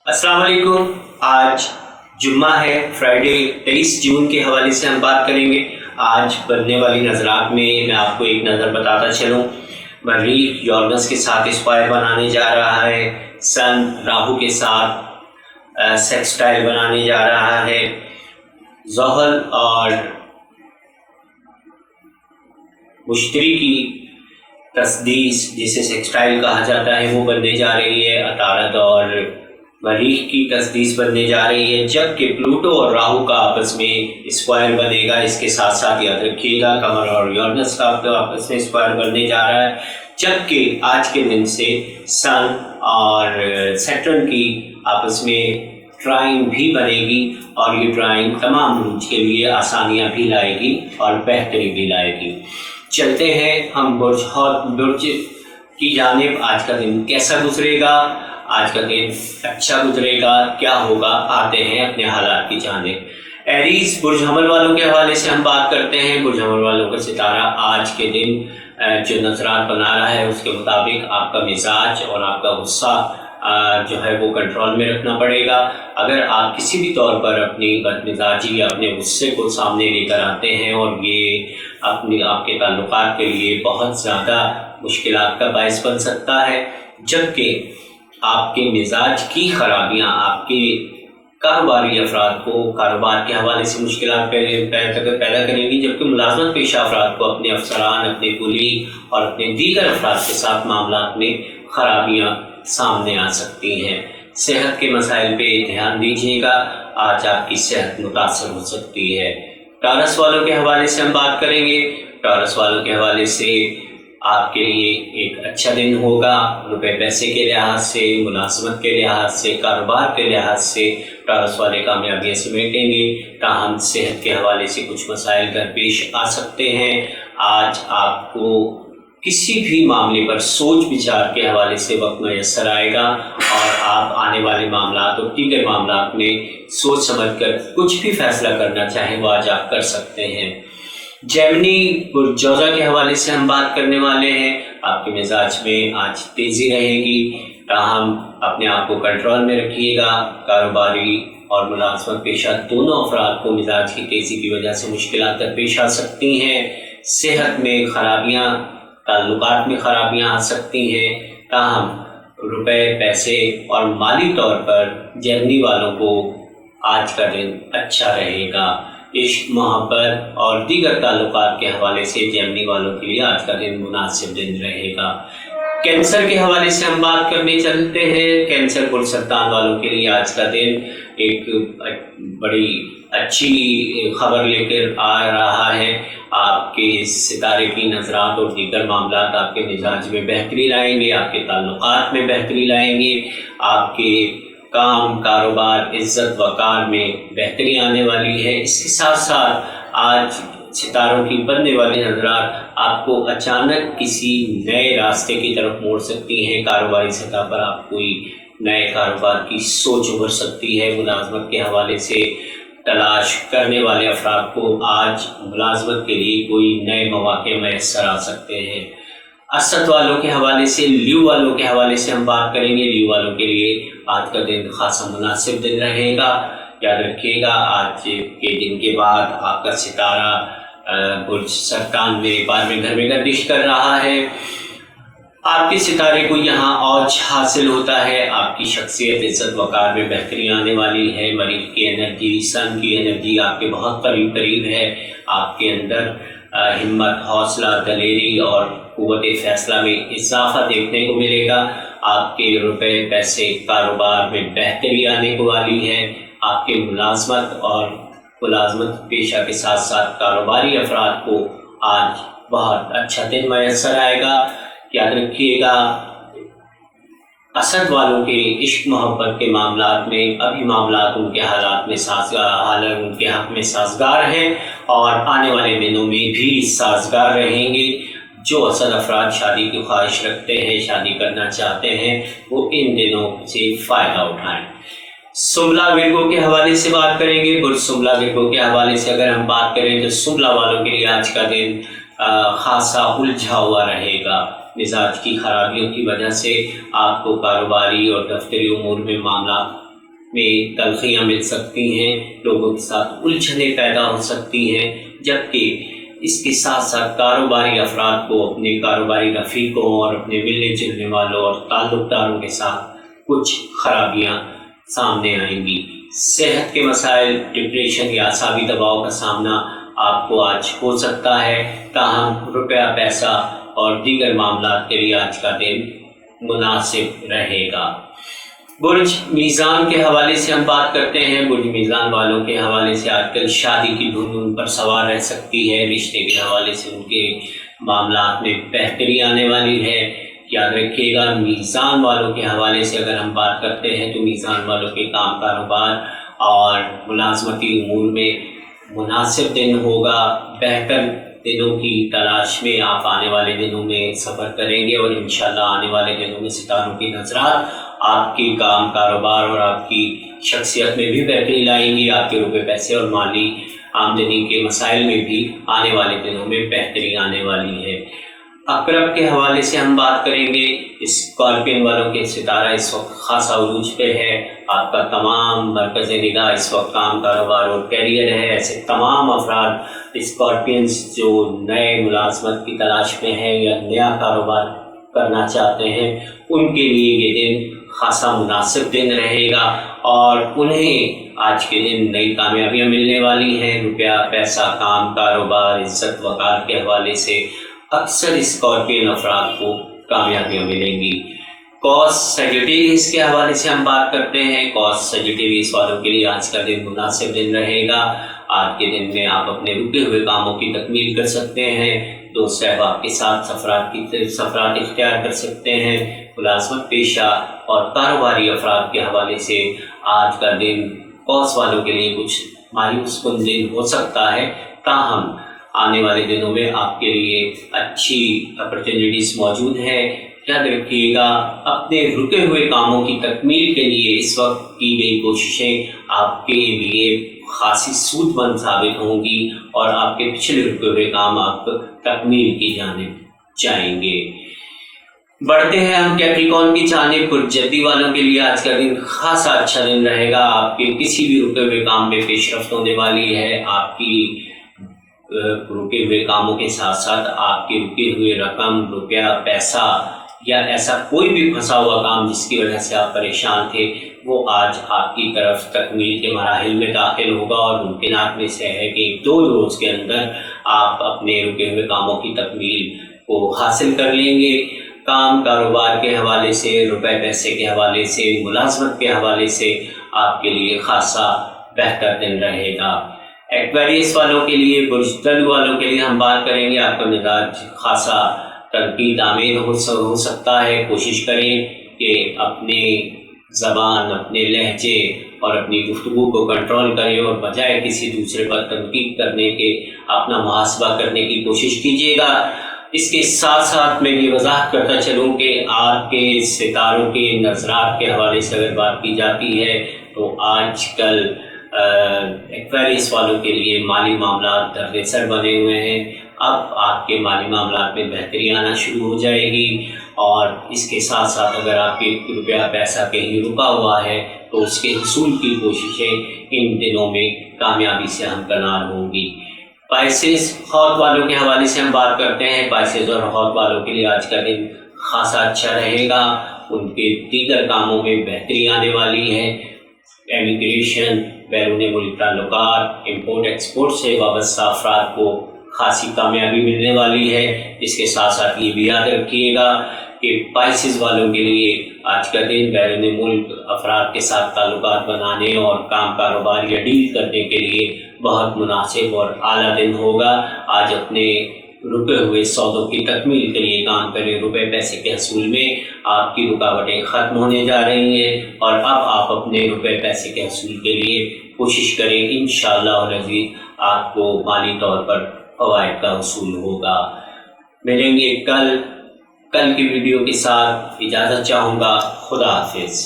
अस्सलाम वालेकुम। आज जुम्मा है, फ्राइडे 23 जून के हवाले से हम बात करेंगे। आज बनने वाली नज़रात में मैं आपको एक नज़र बताता चलूँ। मरीख यूरेनस के साथ स्क्वायर बनाने जा रहा है, सन राहु के साथ सेक्सटाइल बनाने जा रहा है, ज़ुहल और मुश्तरी की तस्दीस जिसे सेक्सटाइल कहा जाता है वो बनने जा रही है। अतारद और मरीख की तस्दीस बनने जा रही है, जबकि प्लूटो और राहु का आपस में स्क्वायर बनेगा। इसके साथ साथ याद रखिएगा कमर और यूरेनस का आपस में स्क्वायर बनने जा रहा है, जबकि आज के दिन से सन और सैटर्न की आपस में ट्राइन भी बनेगी और ये ट्राइन तमाम बुर्ज के लिए आसानियाँ भी लाएगी और बेहतरी भी लाएगी। चलते हैं हम बुर्ज की जानिब। आज का दिन कैसा गुजरेगा, आज का दिन अच्छा गुजरेगा, क्या होगा, आते हैं अपने हालात की जानिब। एरीज बुर्ज हमल वालों के हवाले से हम बात करते हैं। बुर्ज हमल वालों का सितारा आज के दिन जो नज़रात बना रहा है उसके मुताबिक आपका मिजाज और आपका गुस्सा जो है वो कंट्रोल में रखना पड़ेगा। अगर आप किसी भी तौर पर अपनी बदमिजाजी या अपने गुस्से को सामने लेकर आते हैं और ये अपने आपके ताल्लुकात के लिए बहुत ज़्यादा मुश्किलात का बायस बन सकता है, जबकि आपके मिजाज की खराबियाँ आपके कारोबारी अफराद को कारोबार के हवाले से मुश्किलात पैदा करेंगी, जबकि मुलाजमत पेशा अफराद को अपने अफसरान, अपने कुली और अपने दीगर अफराद के साथ मामलात में खराबियाँ सामने आ सकती हैं। सेहत के मसाइल पे ध्यान दीजिएगा, आज आपकी सेहत मुतासर हो सकती है। टॉरस वालों के हवाले से हम बात करेंगे। टॉरस वालों के हवाले से आपके लिए एक अच्छा दिन होगा। रुपए पैसे के लिहाज से, मुलाजमत के लिहाज से, कारोबार के लिहाज से टॉरस वाले कामयाबियाँ समेटेंगे। ताहम सेहत के हवाले से कुछ मसाइल दरपेश आ सकते हैं। आज आपको किसी भी मामले पर सोच विचार के हवाले से वक्त मैसर आएगा और आप आने वाले मामलात और दीगर मामलात में सोच समझ कर कुछ भी फैसला करना चाहें वो आज आप कर सकते हैं। जेमिनी बुर्ज जोजा के हवाले से हम बात करने वाले हैं। आपके मिजाज में आज तेज़ी रहेगी, ताहम अपने आप को कंट्रोल में रखिएगा। कारोबारी और मुलाजमत पेशा दोनों अफराद को मिजाज की तेज़ी की वजह से मुश्किलात दरपेश आ सकती हैं। सेहत में खराबियाँ, ताल्लुकात में खराबियाँ आ सकती हैं, ताहम रुपए पैसे और माली तौर पर जेमिनी वालों को आज का दिन अच्छा रहेगा। इश्क, मोहब्बत और दीगर ताल्लुकात के हवाले से जेमिनी वालों के लिए आज का दिन मुनासिब दिन रहेगा। कैंसर के हवाले से हम बात करने चलते हैं। कैंसर पुरसरतान वालों के लिए आज का दिन एक बड़ी अच्छी खबर लेकर आ रहा है। आपके सितारे की नज़रात और दीगर मामलात आपके मिजाज में बेहतरी लाएंगे, आपके ताल्लुकात में बेहतरी लाएंगे, आपके काम, कारोबार, इज़्ज़त वक़ार में बेहतरी आने वाली है। इसके साथ साथ आज सितारों की बनने वाली नज़रात आपको अचानक किसी नए रास्ते की तरफ मोड़ सकती हैं। कारोबारी सतह पर आप कोई नए कारोबार की सोच उभर सकती है। मुलाजमत के हवाले से तलाश करने वाले अफराद को आज मुलाजमत के लिए कोई नए मौके मैसर आ सकते हैं। असद वालों के हवाले से, ल्यू वालों के हवाले से हम बात करेंगे। ल्यू वालों के लिए आज का दिन खासा मुनासिब दिन रहेगा। याद रखिएगा आज के दिन के बाद आपका सितारा बुर्ज सरतान में 12वें घर में गर्दिश कर रहा है। आपके सितारे को यहाँ औज हासिल होता है। आपकी शख्सियत, इज़्ज़त वक़ार में बेहतरी आने वाली है। मरीख की एनर्जी, सन की एनर्जी आपके बहुत करीब करीब है। आपके अंदर हिम्मत, हौसला, दलेरी और क़ुव्वत फ़ैसला में इजाफा देखने को मिलेगा। आपके रुपए पैसे कारोबार में बेहतरी आने को वाली है। आपके मुलाजमत और मुलाजमत पेशा के साथ साथ कारोबारी अफराद को आज बहुत अच्छा दिन मैसर आएगा। याद रखिएगा असद वालों के इश्क मोहब्बत के मामलात में अभी मामलात उनके हालात में हालात उनके हक़ में साजगार हैं और आने वाले दिनों में भी साजगार रहेंगे। जो असद अफराद शादी की ख्वाहिश रखते हैं, शादी करना चाहते हैं, वो इन दिनों से फ़ायदा उठाएं। सुमला विर्गो के हवाले से बात करेंगे। बुर्ज सुमला विर्गो के हवाले से अगर हम बात करें तो सुमला वालों के लिए आज का दिन खासा उलझा हुआ रहेगा। मिजाज की खराबियों की वजह से आपको कारोबारी और दफ्तरी उमूर में मामला میں تلخیاں مل سکتی ہیں، لوگوں کے ساتھ الجھنیں پیدا ہو سکتی ہیں، جبکہ اس کے ساتھ ساتھ کاروباری افراد کو اپنے کاروباری رفیقوں اور اپنے ملنے جلنے والوں اور تعلق داروں کے ساتھ کچھ خرابیاں سامنے آئیں گی۔ صحت کے مسائل، ڈپریشن یا اعصابی دباؤ کا سامنا آپ کو آج ہو سکتا ہے، تاہم روپیہ پیسہ اور دیگر معاملات کے لیے آج کا دن مناسب رہے گا۔ برج میزان کے حوالے سے ہم بات کرتے ہیں۔ برج میزان والوں کے حوالے سے آج کل شادی کی دھن ان پر سوار رہ سکتی ہے، رشتے کے حوالے سے ان کے معاملات میں بہتری آنے والی ہے۔ یاد رکھیے گا، میزان والوں کے حوالے سے اگر ہم بات کرتے ہیں تو میزان والوں کے کام کاروبار اور ملازمتی امور میں مناسب دن ہوگا۔ بہتر دنوں کی تلاش میں آپ آنے والے دنوں میں سفر کریں گے اور انشاءاللہ آنے والے دنوں میں ستاروں کی نظرات آپ کی کام کاروبار اور آپ کی شخصیت میں بھی بہتری لائیں گی۔ آپ کے روپے پیسے اور مالی آمدنی کے مسائل میں بھی آنے والے دنوں میں بہتری آنے والی ہے۔ عقرب کے حوالے سے ہم بات کریں گے۔ اسکارپین والوں کے ستارہ اس وقت خاصا عروج پہ ہے۔ آپ کا تمام مرکز نگاہ اس وقت کام کاروبار اور کیریئر ہے۔ ایسے تمام افراد اسکارپینز جو نئے ملازمت کی تلاش میں ہیں یا نیا کاروبار کرنا چاہتے ہیں، ان کے لیے یہ دن خاصا مناسب دن رہے گا اور انہیں آج کے دن نئی کامیابیاں ملنے والی ہیں۔ روپیہ پیسہ، کام کاروبار، عزت وقار کے حوالے سے اکثر اسکارپین افراد کو کامیابیاں ملیں گی۔ کوس سیجیٹیریس کے حوالے سے ہم بات کرتے ہیں۔ کوس سیجیٹیریس والوں کے لیے آج کا دن مناسب دن رہے گا۔ آج کے دن میں آپ اپنے رکے ہوئے کاموں کی تکمیل کر سکتے ہیں، دوست احباب کے ساتھ سفرات اختیار کر سکتے ہیں۔ ملازمت پیشہ اور کاروباری افراد کے حوالے سے آج کا دن کوس والوں کے لیے کچھ مایوس کن دن ہو سکتا ہے، تاہم آنے والے دنوں میں آپ کے لیے اچھی اپرچونٹیز موجود ہیں۔ یاد رکھیے گا، اپنے رکے ہوئے کاموں کی تکمیل کے لیے اس وقت کی گئی کوششیں آپ کے لیے خاصی سود مند ثابت ہوں گی اور آپ کے پچھلے رکے ہوئے کام آپ تکمیل کی جانب جائیں گے۔ بڑھتے ہیں ہم کیپریکون کی جانب۔ پرجدی والوں کے لیے آج کا دن خاصا اچھا دن رہے گا۔ آپ کے کسی بھی رکے ہوئے کام میں پیش رفت ہونے والی ہے۔ آپ کی رکے ہوئے کاموں کے ساتھ ساتھ آپ کے رکے ہوئے رقم، روپیہ پیسہ یا ایسا کوئی بھی پھنسا ہوا کام جس کی وجہ سے آپ پریشان تھے، وہ آج آپ کی طرف تکمیل کے مراحل میں داخل ہوگا اور ممکنات میں سے ہے کہ 2 روز کے اندر آپ اپنے رکے ہوئے کاموں کی تکمیل کو حاصل کر لیں گے۔ کام کاروبار کے حوالے سے، روپے پیسے کے حوالے سے، ملازمت کے حوالے سے آپ کے لیے خاصا بہتر دن رہے گا۔ ایکویریس والوں کے لیے، برج طلوع والوں کے لیے ہم بات کریں گے۔ آپ کا مزاج خاصا تنقید آمیز ہو سکتا ہے۔ کوشش کریں کہ اپنی زبان، اپنے لہجے اور اپنی گفتگو کو کنٹرول کریں اور بجائے کسی دوسرے پر تنقید کرنے کے اپنا محاسبہ کرنے کی کوشش کیجیے گا۔ اس کے ساتھ ساتھ میں یہ وضاحت کرتا چلوں کہ آپ کے ستاروں کے نظرات کے حوالے سے اگر بات کی جاتی ہے تو آج کل ایکویریس والوں کے لیے مالی معاملات درد سر بنے ہوئے ہیں۔ اب آپ کے مالی معاملات میں بہتری آنا شروع ہو جائے گی اور اس کے ساتھ ساتھ اگر آپ کے روپیہ پیسہ کہیں رکا ہوا ہے تو اس کے حصول کی کوششیں ان دنوں میں کامیابی سے ہمکنار ہوں گی۔ پائسیز حوت والوں کے حوالے سے ہم بات کرتے ہیں۔ پائسیز اور حوت والوں کے لیے آج کا دن خاصا اچھا رہے گا۔ ان کے دیگر کاموں میں بہتری آنے والی ہے۔ امیگریشن، بیرون ملک تعلقات، امپورٹ ایکسپورٹ سے وابستہ افراد کو خاصی کامیابی ملنے والی ہے۔ اس کے ساتھ ساتھ یہ بھی یاد رکھیے گا کہ پائسیز والوں کے لیے آج کا دن بیرون ملک افراد کے ساتھ تعلقات بنانے اور کام کاروبار یا ڈیل کرنے کے لیے بہت مناسب اور اعلیٰ دن ہوگا۔ آج اپنے رکے ہوئے سودوں کی تکمیل کے لیے کام کریں۔ روپے پیسے کے حصول میں آپ کی رکاوٹیں ختم ہونے جا رہی ہیں اور اب آپ اپنے روپے پیسے کے حصول کے لیے کوشش کریں۔ انشاءاللہ العزیز آپ کو مالی طور پر فوائد کا حصول ہوگا۔ ملیں گے کل کی ویڈیو کے ساتھ۔ اجازت چاہوں گا۔ خدا حافظ۔